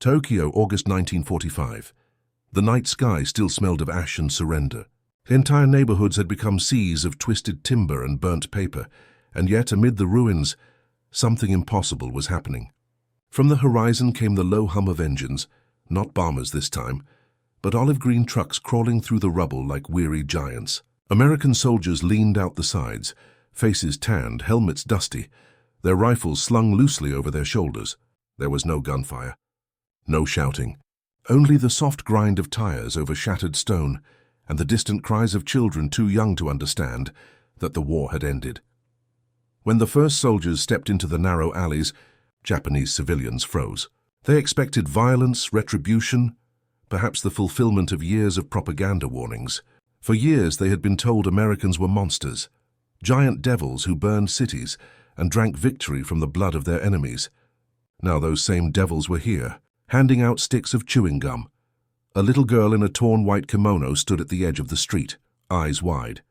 Tokyo, August 1945. The night sky still smelled of ash and surrender. Entire neighborhoods had become seas of twisted timber and burnt paper, and yet amid the ruins, something impossible was happening. From the horizon came the low hum of engines, not bombers this time, but olive-green trucks crawling through the rubble like weary giants. American soldiers leaned out the sides, faces tanned, helmets dusty, their rifles slung loosely over their shoulders. There was no gunfire, no shouting, only the soft grind of tires over shattered stone and the distant cries of children too young to understand that the war had ended. When the first soldiers stepped into the narrow alleys, Japanese civilians froze. They expected violence, retribution, perhaps the fulfillment of years of propaganda warnings. For years they had been told Americans were monsters, giant devils who burned cities and drank victory from the blood of their enemies. Now those same devils were here, handing out sticks of chewing gum. A little girl in a torn white kimono stood at the edge of the street, eyes wide.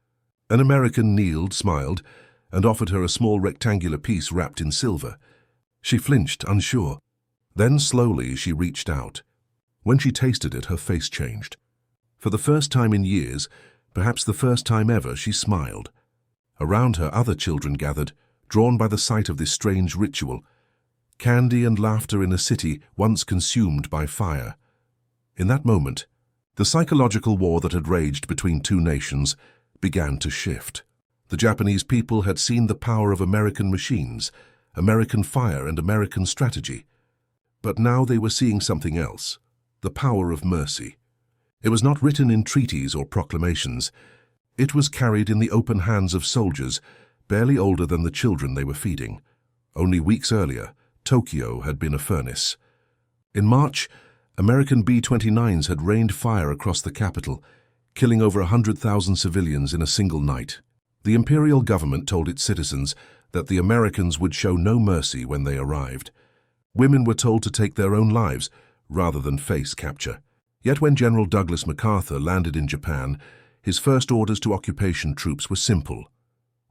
An American kneeled, smiled, and offered her a small rectangular piece wrapped in silver. She flinched, unsure. Then slowly she reached out. When she tasted it, her face changed. For the first time in years, perhaps the first time ever, she smiled. Around her, other children gathered, drawn by the sight of this strange ritual. Candy and laughter in a city once consumed by fire. In that moment, the psychological war that had raged between two nations began to shift. The Japanese people had seen the power of American machines, American fire and American strategy. But now they were seeing something else, the power of mercy. It was not written in treaties or proclamations. It was carried in the open hands of soldiers, barely older than the children they were feeding. Only weeks earlier, Tokyo had been a furnace. In March, American B-29s had rained fire across the capital, killing over 100,000 civilians in a single night. The imperial government told its citizens that the Americans would show no mercy when they arrived. Women were told to take their own lives rather than face capture. Yet when General Douglas MacArthur landed in Japan, his first orders to occupation troops were simple: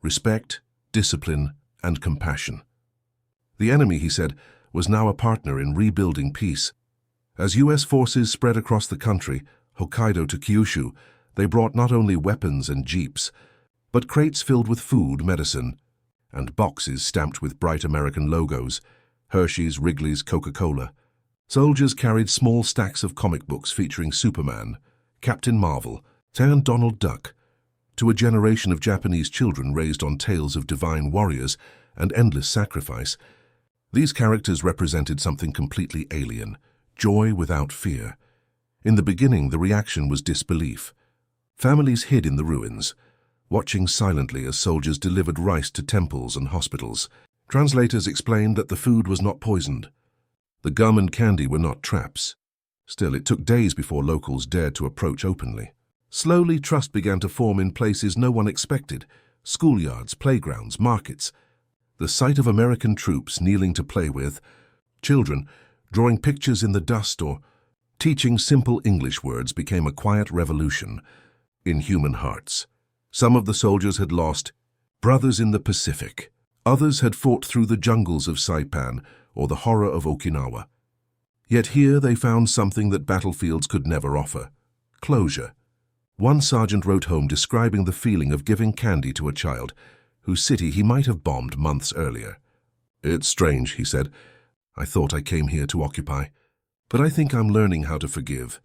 respect, discipline, and compassion. The enemy, he said, was now a partner in rebuilding peace. As U.S. forces spread across the country, Hokkaido to Kyushu, they brought not only weapons and jeeps, but crates filled with food, medicine, and boxes stamped with bright American logos, Hershey's, Wrigley's, Coca-Cola. Soldiers carried small stacks of comic books featuring Superman, Captain Marvel, and Donald Duck. To a generation of Japanese children raised on tales of divine warriors and endless sacrifice, these characters represented something completely alien, joy without fear. In the beginning, the reaction was disbelief. Families hid in the ruins, watching silently as soldiers delivered rice to temples and hospitals. Translators explained that the food was not poisoned. The gum and candy were not traps. Still, it took days before locals dared to approach openly. Slowly, trust began to form in places no one expected: schoolyards, playgrounds, markets. The sight of American troops kneeling to play with, children drawing pictures in the dust or teaching simple English words became a quiet revolution in human hearts. Some of the soldiers had lost brothers in the Pacific. Others had fought through the jungles of Saipan or the horror of Okinawa. Yet here they found something that battlefields could never offer: closure. One sergeant wrote home describing the feeling of giving candy to a child whose city he might have bombed months earlier. "It's strange," he said. "I thought I came here to occupy, but I think I'm learning how to forgive."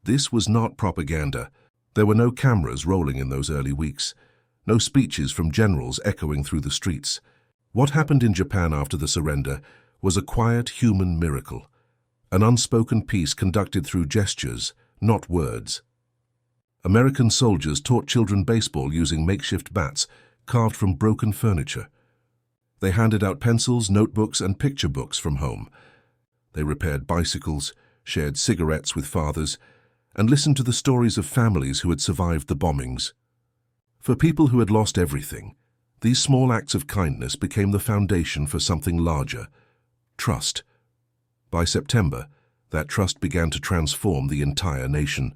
This was not propaganda. There were no cameras rolling in those early weeks, no speeches from generals echoing through the streets. What happened in Japan after the surrender was a quiet human miracle, an unspoken peace conducted through gestures, not words. American soldiers taught children baseball using makeshift bats carved from broken furniture. They handed out pencils, notebooks, and picture books from home. They repaired bicycles, shared cigarettes with fathers, and listened to the stories of families who had survived the bombings. For people who had lost everything, these small acts of kindness became the foundation for something larger: trust. By September, that trust began to transform the entire nation.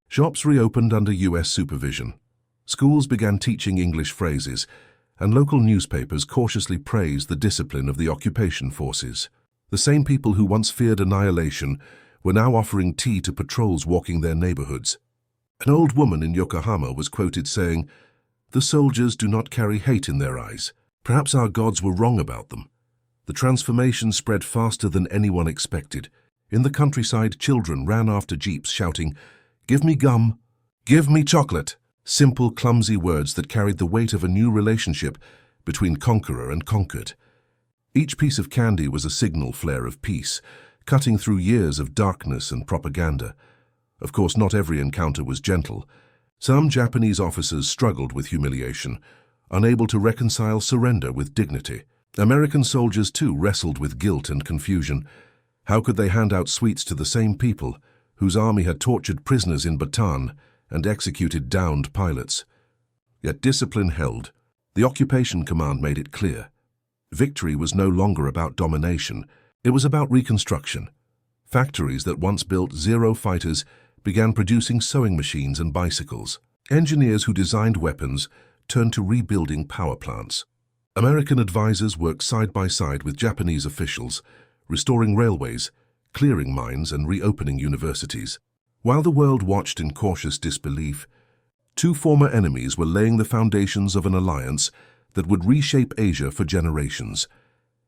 Shops reopened under U.S. supervision. Schools began teaching English phrases, and local newspapers cautiously praised the discipline of the occupation forces. The same people who once feared annihilation were now offering tea to patrols walking their neighborhoods. An old woman in Yokohama was quoted saying, "The soldiers do not carry hate in their eyes. Perhaps our gods were wrong about them." The transformation spread faster than anyone expected. In the countryside, children ran after jeeps shouting, "Give me gum! Give me chocolate!" Simple, clumsy words that carried the weight of a new relationship between conqueror and conquered. Each piece of candy was a signal flare of peace, cutting through years of darkness and propaganda. Of course, not every encounter was gentle. Some Japanese officers struggled with humiliation, unable to reconcile surrender with dignity. American soldiers, too, wrestled with guilt and confusion. How could they hand out sweets to the same people whose army had tortured prisoners in Bataan and executed downed pilots? Yet discipline held. The occupation command made it clear. Victory was no longer about domination. It was about reconstruction. Factories that once built Zero fighters began producing sewing machines and bicycles. Engineers who designed weapons turned to rebuilding power plants. American advisors worked side by side with Japanese officials, restoring railways, clearing mines, and reopening universities. While the world watched in cautious disbelief, two former enemies were laying the foundations of an alliance that would reshape Asia for generations.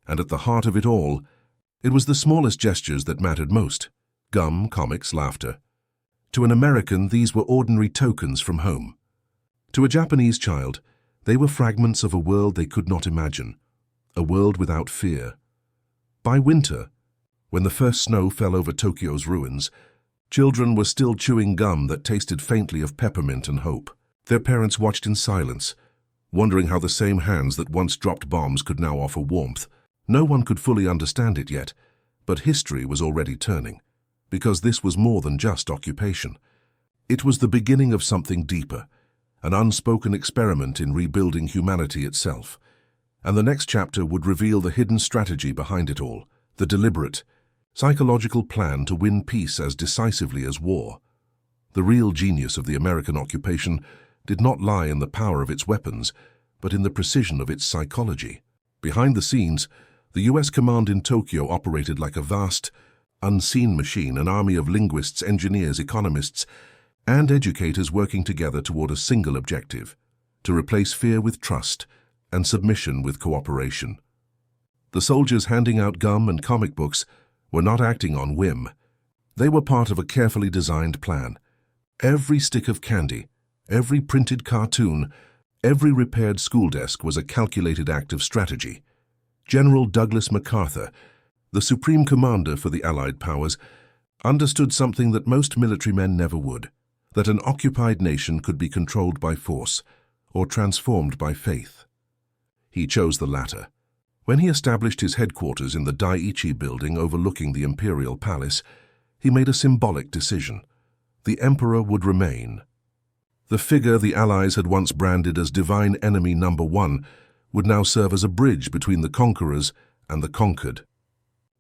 And at the heart of it all, it was the smallest gestures that mattered most: gum, comics, laughter. To an American, these were ordinary tokens from home. To a Japanese child, they were fragments of a world they could not imagine, a world without fear. By winter, when the first snow fell over Tokyo's ruins, children were still chewing gum that tasted faintly of peppermint and hope. Their parents watched in silence, wondering how the same hands that once dropped bombs could now offer warmth. No one could fully understand it yet, but history was already turning, because this was more than just occupation. It was the beginning of something deeper, an unspoken experiment in rebuilding humanity itself. And the next chapter would reveal the hidden strategy behind it all, the deliberate, psychological plan to win peace as decisively as war. The real genius of the American occupation did not lie in the power of its weapons, but in the precision of its psychology. Behind the scenes, the U.S. command in Tokyo operated like a vast, unseen machine, an army of linguists, engineers, economists, and educators working together toward a single objective: to replace fear with trust and submission with cooperation. The soldiers handing out gum and comic books were not acting on whim. They were part of a carefully designed plan. Every stick of candy, every printed cartoon, every repaired school desk was a calculated act of strategy. General Douglas MacArthur, the supreme commander for the Allied powers, understood something that most military men never would: that an occupied nation could be controlled by force or transformed by faith. He chose the latter. When he established his headquarters in the Daiichi building overlooking the Imperial Palace, he made a symbolic decision. The Emperor would remain. The figure the Allies had once branded as divine enemy number one would now serve as a bridge between the conquerors and the conquered.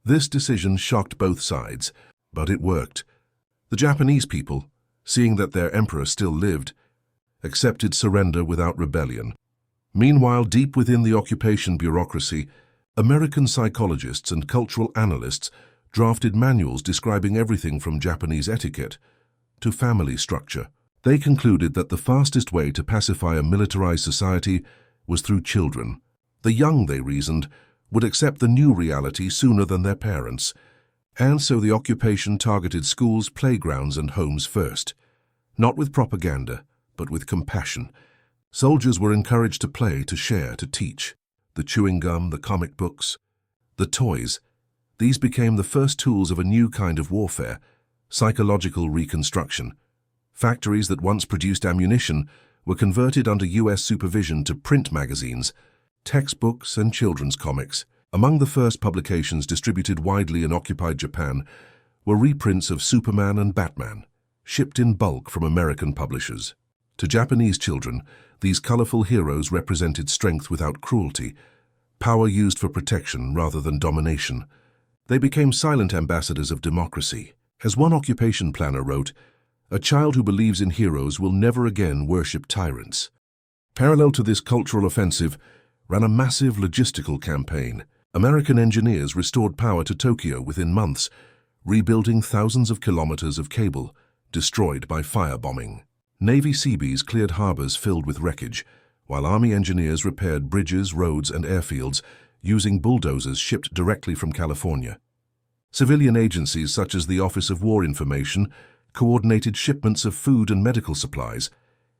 This decision shocked both sides, but it worked. The Japanese people, seeing that their emperor still lived, accepted surrender without rebellion. Meanwhile, deep within the occupation bureaucracy, American psychologists and cultural analysts drafted manuals describing everything from Japanese etiquette to family structure. They concluded that the fastest way to pacify a militarized society was through children. The young, they reasoned, would accept the new reality sooner than their parents, and so the occupation targeted schools, playgrounds, and homes first. Not with propaganda, but with compassion. Soldiers were encouraged to play, to share, to teach. The chewing gum, the comic books, the toys. These became the first tools of a new kind of warfare: psychological reconstruction. Factories that once produced ammunition were converted under U.S. supervision to print magazines, textbooks, and children's comics. Among the first publications distributed widely in occupied Japan were reprints of Superman and Batman, shipped in bulk from American publishers. To Japanese children, these colorful heroes represented strength without cruelty, power used for protection rather than domination. They became silent ambassadors of democracy. As one occupation planner wrote, "A child who believes in heroes will never again worship tyrants." Parallel to this cultural offensive ran a massive logistical campaign. American engineers restored power to Tokyo within months, rebuilding thousands of kilometers of cable destroyed by firebombing. Navy Seabees cleared harbors filled with wreckage, while Army engineers repaired bridges, roads, and airfields using bulldozers shipped directly from California. Civilian agencies such as the Office of War Information coordinated shipments of food and medical supplies,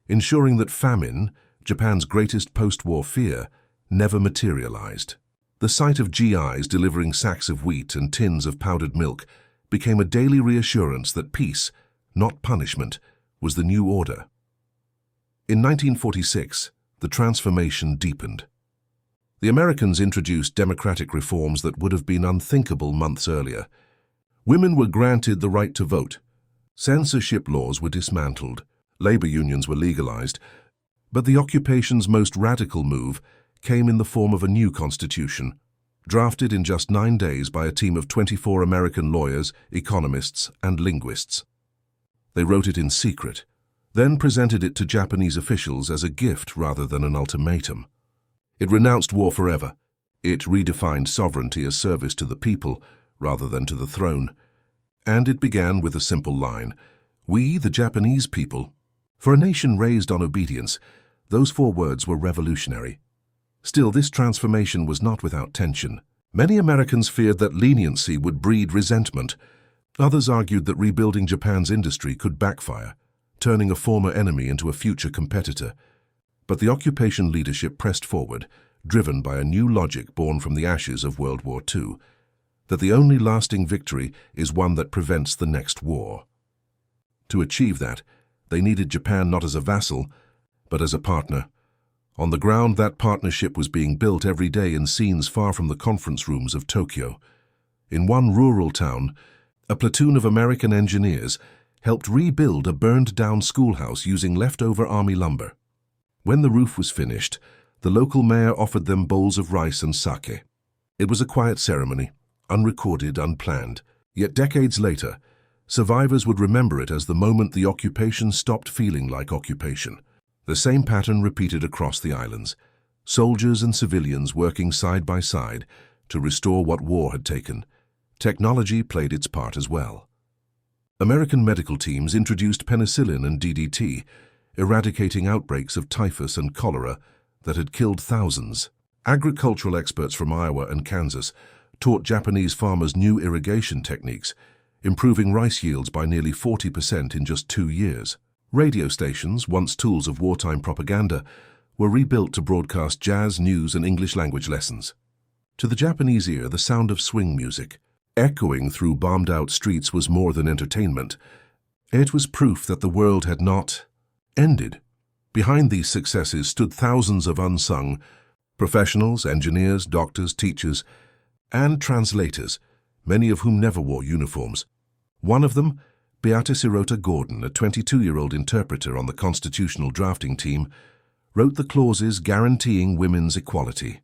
ensuring that famine, Japan's greatest post-war fear, never materialized. The sight of GIs delivering sacks of wheat and tins of powdered milk became a daily reassurance that peace, not punishment, was the new order. In 1946, the transformation deepened. The Americans introduced democratic reforms that would have been unthinkable months earlier. Women were granted the right to vote. Censorship laws were dismantled. Labor unions were legalized. But the occupation's most radical move came in the form of a new constitution, drafted in just 9 days by a team of 24 American lawyers, economists, and linguists. They wrote it in secret, then presented it to Japanese officials as a gift rather than an ultimatum. It renounced war forever. It redefined sovereignty as service to the people rather than to the throne. And it began with a simple line, "We, the Japanese people." For a nation raised on obedience, those 4 words were revolutionary. Still, this transformation was not without tension. Many Americans feared that leniency would breed resentment. Others argued that rebuilding Japan's industry could backfire, turning a former enemy into a future competitor. But the occupation leadership pressed forward, driven by a new logic born from the ashes of World War II, that the only lasting victory is one that prevents the next war. To achieve that, they needed Japan not as a vassal, but as a partner. On the ground, that partnership was being built every day in scenes far from the conference rooms of Tokyo. In one rural town, a platoon of American engineers helped rebuild a burned-down schoolhouse using leftover army lumber. When the roof was finished, the local mayor offered them bowls of rice and sake. It was a quiet ceremony, unrecorded, unplanned. Yet decades later, survivors would remember it as the moment the occupation stopped feeling like occupation. The same pattern repeated across the islands, soldiers and civilians working side by side to restore what war had taken. Technology played its part as well. American medical teams introduced penicillin and DDT, eradicating outbreaks of typhus and cholera that had killed thousands. Agricultural experts from Iowa and Kansas taught Japanese farmers new irrigation techniques, improving rice yields by nearly 40% in just 2 years. Radio stations, once tools of wartime propaganda, were rebuilt to broadcast jazz, news, and English language lessons. To the Japanese ear, the sound of swing music, echoing through bombed-out streets, was more than entertainment. It was proof that the world had not ended. Behind these successes stood thousands of unsung professionals, engineers, doctors, teachers, and translators, many of whom never wore uniforms. One of them, Beatrice Hirota Gordon, a 22-year-old interpreter on the constitutional drafting team, wrote the clauses guaranteeing women's equality.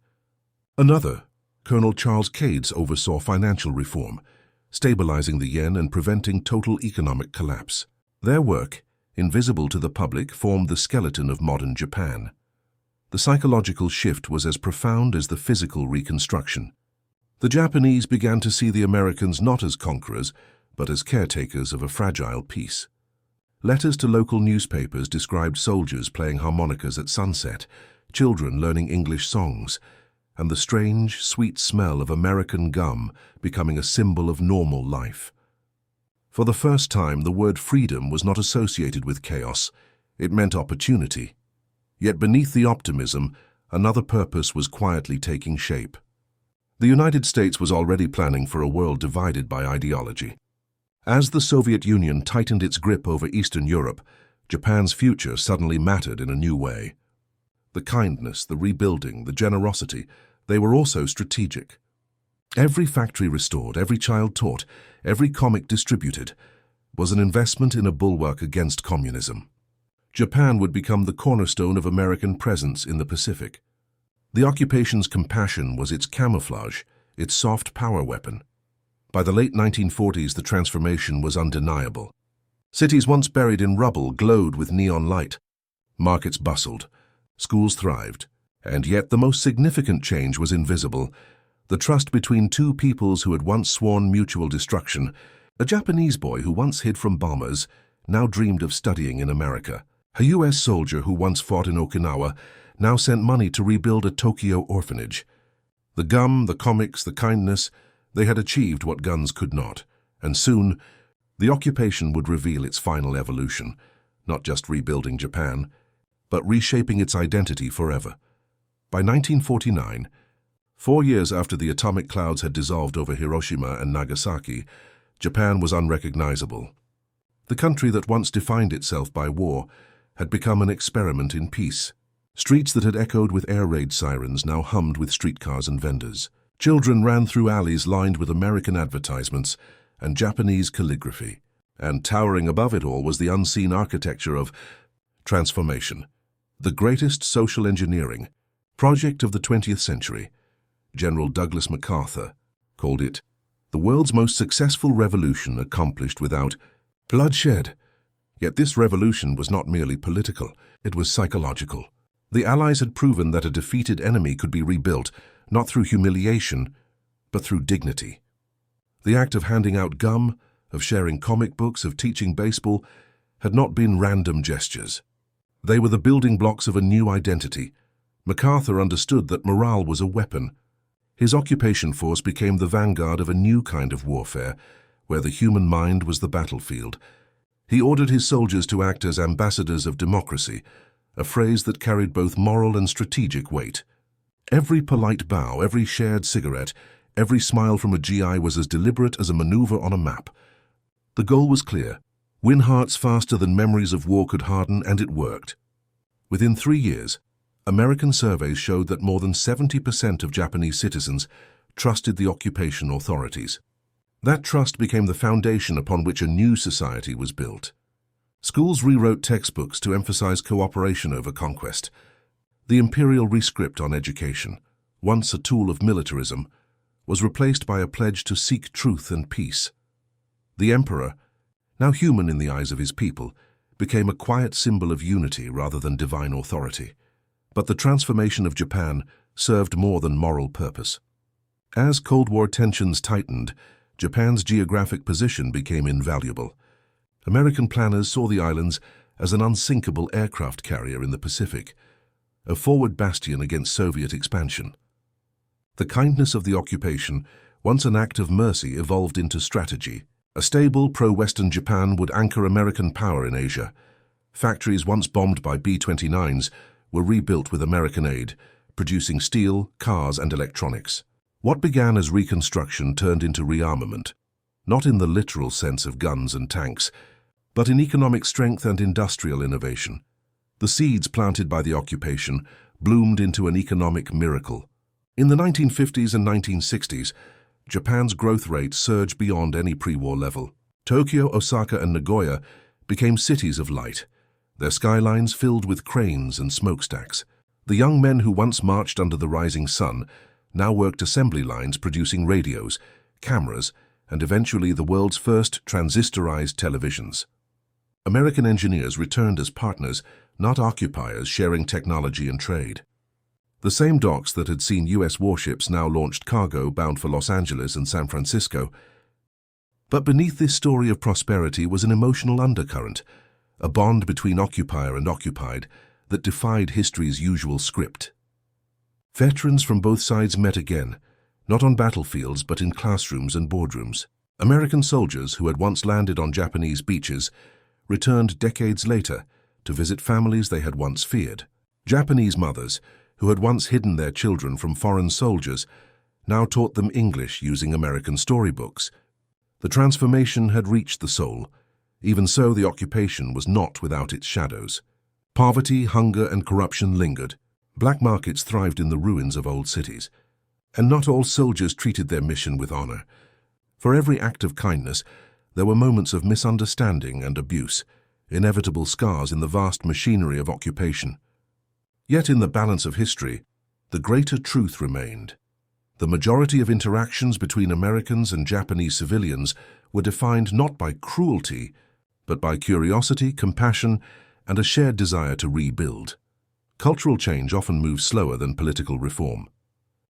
Another, Colonel Charles Cades, oversaw financial reform, stabilizing the yen and preventing total economic collapse. Their work, invisible to the public, formed the skeleton of modern Japan. The psychological shift was as profound as the physical reconstruction. The Japanese began to see the Americans not as conquerors, but as caretakers of a fragile peace. Letters to local newspapers described soldiers playing harmonicas at sunset, children learning English songs, and the strange, sweet smell of American gum becoming a symbol of normal life. For the first time, the word freedom was not associated with chaos. It meant opportunity. Yet beneath the optimism, another purpose was quietly taking shape. The United States was already planning for a world divided by ideology. As the Soviet Union tightened its grip over Eastern Europe, Japan's future suddenly mattered in a new way. The kindness, the rebuilding, the generosity, they were also strategic. Every factory restored, every child taught, every comic distributed was an investment in a bulwark against communism. Japan would become the cornerstone of American presence in the Pacific. The occupation's compassion was its camouflage, its soft power weapon. By the late 1940s, the transformation was undeniable. Cities once buried in rubble glowed with neon light. Markets bustled. Schools thrived. And yet the most significant change was invisible. The trust between two peoples who had once sworn mutual destruction. A Japanese boy who once hid from bombers now dreamed of studying in America. A U.S. soldier who once fought in Okinawa now sent money to rebuild a Tokyo orphanage. The gum, the comics, the kindness, they had achieved what guns could not. And soon, the occupation would reveal its final evolution, not just rebuilding Japan, but reshaping its identity forever. By 1949, 4 years after the atomic clouds had dissolved over Hiroshima and Nagasaki, Japan was unrecognizable. The country that once defined itself by war had become an experiment in peace. Streets that had echoed with air raid sirens now hummed with streetcars and vendors. Children ran through alleys lined with American advertisements and Japanese calligraphy. And towering above it all was the unseen architecture of transformation, the greatest social engineering project of the 20th century. General Douglas MacArthur called it the world's most successful revolution accomplished without bloodshed. Yet this revolution was not merely political, it was psychological. The Allies had proven that a defeated enemy could be rebuilt, not through humiliation, but through dignity. The act of handing out gum, of sharing comic books, of teaching baseball, had not been random gestures. They were the building blocks of a new identity. MacArthur understood that morale was a weapon. His occupation force became the vanguard of a new kind of warfare, where the human mind was the battlefield. He ordered his soldiers to act as ambassadors of democracy, a phrase that carried both moral and strategic weight. Every polite bow, every shared cigarette, every smile from a GI was as deliberate as a maneuver on a map. The goal was clear: win hearts faster than memories of war could harden, and it worked. Within 3 years, American surveys showed that more than 70% of Japanese citizens trusted the occupation authorities. That trust became the foundation upon which a new society was built. Schools rewrote textbooks to emphasize cooperation over conquest. The imperial rescript on education, once a tool of militarism, was replaced by a pledge to seek truth and peace. The emperor, now human in the eyes of his people, became a quiet symbol of unity rather than divine authority. But the transformation of Japan served more than moral purpose. As Cold War tensions tightened, Japan's geographic position became invaluable. American planners saw the islands as an unsinkable aircraft carrier in the Pacific, a forward bastion against Soviet expansion. The kindness of the occupation, once an act of mercy, evolved into strategy. A stable, pro-Western Japan would anchor American power in Asia. Factories once bombed by B-29s were rebuilt with American aid, producing steel, cars, and electronics. What began as reconstruction turned into rearmament, not in the literal sense of guns and tanks, but in economic strength and industrial innovation. The seeds planted by the occupation bloomed into an economic miracle. In the 1950s and 1960s, Japan's growth rate surged beyond any pre-war level. Tokyo, Osaka, and Nagoya became cities of light, their skylines filled with cranes and smokestacks. The young men who once marched under the rising sun now worked assembly lines producing radios, cameras, and eventually the world's first transistorized televisions. American engineers returned as partners, not occupiers, sharing technology and trade. The same docks that had seen U.S. warships now launched cargo bound for Los Angeles and San Francisco. But beneath this story of prosperity was an emotional undercurrent, a bond between occupier and occupied that defied history's usual script. Veterans from both sides met again, not on battlefields but in classrooms and boardrooms. American soldiers who had once landed on Japanese beaches returned decades later to visit families they had once feared. Japanese mothers, who had once hidden their children from foreign soldiers, now taught them English using American storybooks. The transformation had reached the soul. Even so, the occupation was not without its shadows. Poverty, hunger, and corruption lingered. Black markets thrived in the ruins of old cities. And not all soldiers treated their mission with honor. For every act of kindness, there were moments of misunderstanding and abuse, inevitable scars in the vast machinery of occupation. Yet in the balance of history, the greater truth remained. The majority of interactions between Americans and Japanese civilians were defined not by cruelty, but by curiosity, compassion, and a shared desire to rebuild. Cultural change often moves slower than political reform.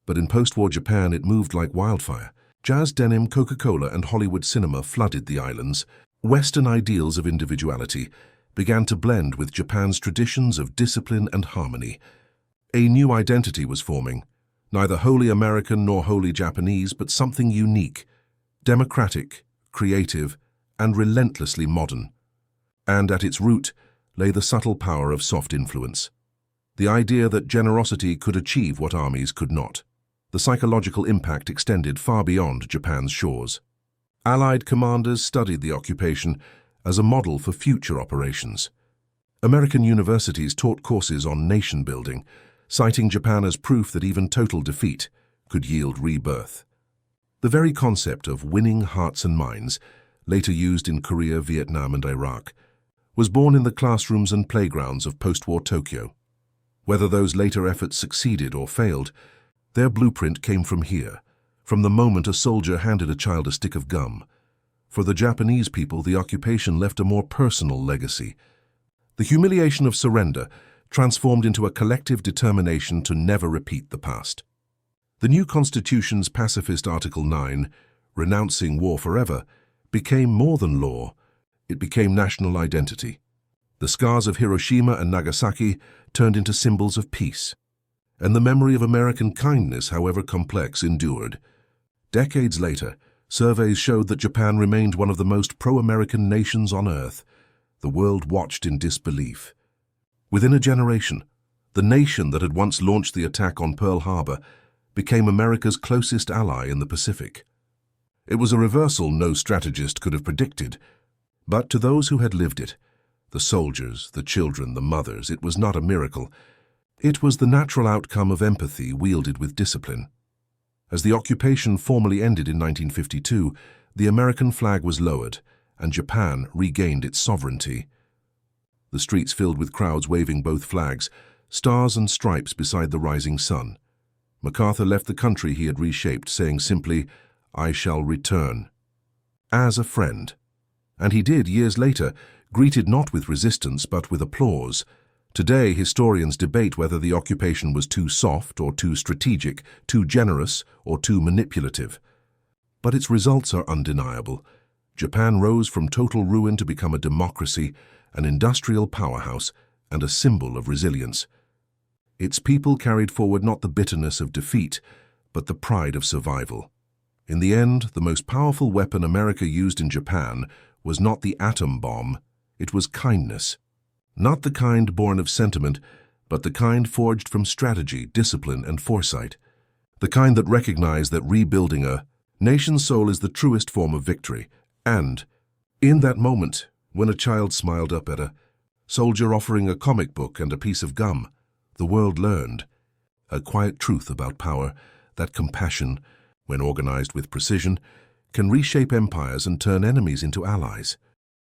But in post-war Japan it moved like wildfire. Jazz, denim, Coca-Cola and Hollywood cinema flooded the islands. Western ideals of individuality began to blend with Japan's traditions of discipline and harmony. A new identity was forming, neither wholly American nor wholly Japanese, but something unique, democratic, creative, and relentlessly modern. And at its root lay the subtle power of soft influence. The idea that generosity could achieve what armies could not. The psychological impact extended far beyond Japan's shores. Allied commanders studied the occupation as a model for future operations. American universities taught courses on nation-building, citing Japan as proof that even total defeat could yield rebirth. The very concept of winning hearts and minds, later used in Korea, Vietnam, and Iraq, was born in the classrooms and playgrounds of post-war Tokyo. Whether those later efforts succeeded or failed, their blueprint came from here, from the moment a soldier handed a child a stick of gum. For the Japanese people, the occupation left a more personal legacy. The humiliation of surrender transformed into a collective determination to never repeat the past. The new constitution's pacifist Article 9, renouncing war forever, became more than law. It became national identity. The scars of Hiroshima and Nagasaki turned into symbols of peace. And the memory of American kindness, however complex, endured. Decades later, surveys showed that Japan remained one of the most pro-American nations on Earth. The world watched in disbelief. Within a generation, the nation that had once launched the attack on Pearl Harbor became America's closest ally in the Pacific. It was a reversal no strategist could have predicted, but to those who had lived it, the soldiers, the children, the mothers, it was not a miracle. It was the natural outcome of empathy wielded with discipline. As the occupation formally ended in 1952, the American flag was lowered, and Japan regained its sovereignty. The streets filled with crowds waving both flags, stars and stripes beside the rising sun. MacArthur left the country he had reshaped, saying simply, "I shall return," as a friend. And he did years later, greeted not with resistance but with applause. Today, historians debate whether the occupation was too soft or too strategic, too generous or too manipulative. But its results are undeniable. Japan rose from total ruin to become a democracy, an industrial powerhouse, and a symbol of resilience. Its people carried forward not the bitterness of defeat, but the pride of survival. In the end, the most powerful weapon America used in Japan was not the atom bomb, it was kindness. Not the kind born of sentiment, but the kind forged from strategy, discipline, and foresight. The kind that recognized that rebuilding a nation's soul is the truest form of victory. And, in that moment, when a child smiled up at a soldier offering a comic book and a piece of gum, the world learned a quiet truth about power, that compassion, when organized with precision, can reshape empires and turn enemies into allies.